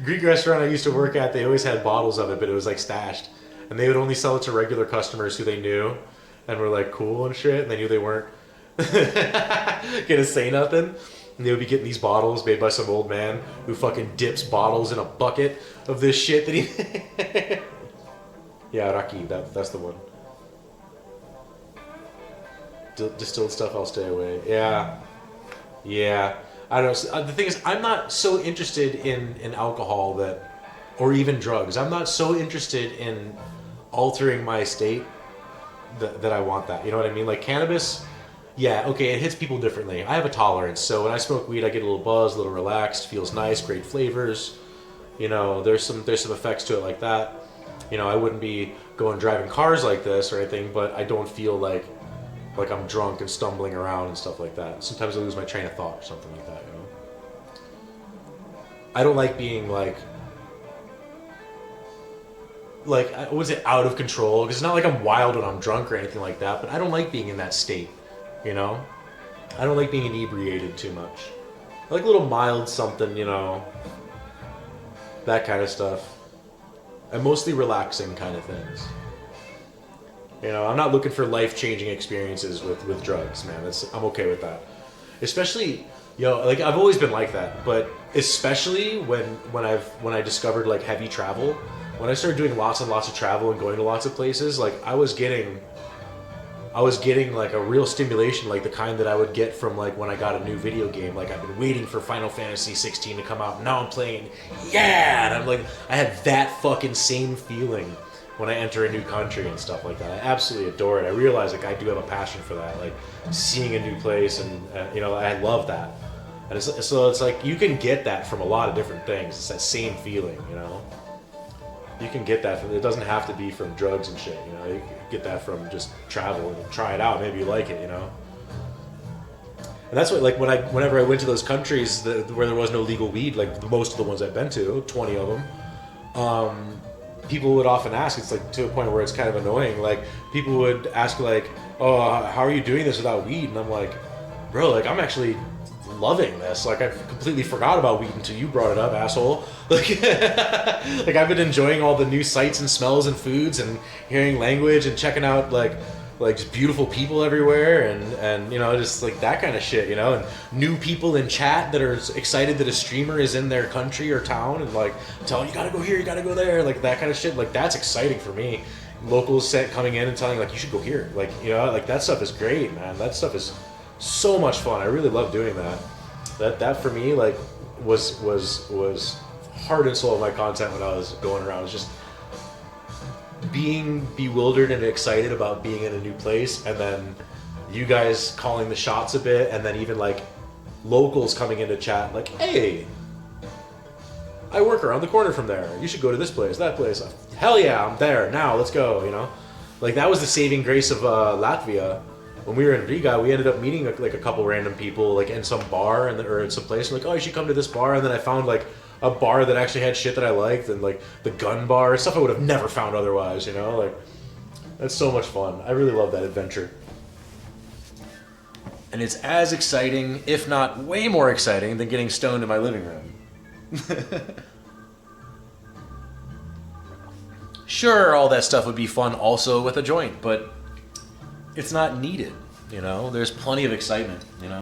Greek restaurant I used to work at, they always had bottles of it, but it was like stashed, and they would only sell it to regular customers who they knew, and were like cool and shit, and they knew they weren't gonna say nothing. And they would be getting these bottles made by some old man who fucking dips bottles in a bucket of this shit that he. Yeah, raki. That's the one. Distilled stuff, I'll stay away. Yeah, yeah. I don't know. The thing is, I'm not so interested in alcohol that, or even drugs. I'm not so interested in altering my state that I want that. You know what I mean? Like cannabis, yeah, okay, it hits people differently. I have a tolerance, so when I smoke weed, I get a little buzz, a little relaxed, feels nice, great flavors. You know, there's some effects to it like that. You know, I wouldn't be going driving cars like this or anything, but I don't feel like I'm drunk and stumbling around and stuff like that. Sometimes I lose my train of thought or something like that. You know, I don't like being was it out of control? Because it's not like I'm wild when I'm drunk or anything like that, but I don't like being in that state. You know, I don't like being inebriated too much. I like a little mild something, you know, that kind of stuff. And mostly relaxing kind of things. You know, I'm not looking for life-changing experiences with drugs, man. I'm okay with that. Especially, like I've always been like that, but especially when I discovered like heavy travel, when I started doing lots and lots of travel and going to lots of places, like I was getting like a real stimulation, like the kind that I would get from like when I got a new video game. Like I've been waiting for Final Fantasy 16 to come out, and now I'm playing, yeah, and I'm like, I had that fucking same feeling when I enter a new country and stuff like that. I absolutely adore it. I realize like I do have a passion for that, like seeing a new place, and you know, I love that. And so it's like you can get that from a lot of different things. It's that same feeling, you know. You can get that from. It doesn't have to be from drugs and shit, you know. You can get that from just travel and try it out. Maybe you like it, you know. And that's what, like, whenever I went to those countries where there was no legal weed, like most of the ones I've been to, 20 of them, people would often ask. It's like to a point where it's kind of annoying. Like people would ask, like, "Oh, how are you doing this without weed?" And I'm like, "Bro, like I'm actually loving this. Like I completely forgot about weed until you brought it up, asshole." Like, like I've been enjoying all the new sights and smells and foods and hearing language and checking out like just beautiful people everywhere and you know, just like that kind of shit, you know, and new people in chat that are excited that a streamer is in their country or town and like telling you gotta go here, you gotta go there, like that kind of shit. Like that's exciting for me. Locals coming in and telling like you should go here, like, you know, like that stuff is great, man. That stuff is so much fun. I really love doing that. That for me like was heart and soul of my content when I was going around. It was just being bewildered and excited about being in a new place, and then you guys calling the shots a bit, and then even like locals coming into chat like, "Hey, I work around the corner from there. You should go to this place, that place." Hell yeah, I'm there now. Let's go. You know, like that was the saving grace of Latvia. When we were in Riga, we ended up meeting like a couple random people like in some bar or in some place. Like, "Oh, you should come to this bar," and then I found like a bar that actually had shit that I liked, and like the gun bar, stuff I would have never found otherwise, you know? Like, that's so much fun. I really love that adventure. And it's as exciting, if not way more exciting, than getting stoned in my living room. Sure, all that stuff would be fun also with a joint, but it's not needed, you know? There's plenty of excitement, you know?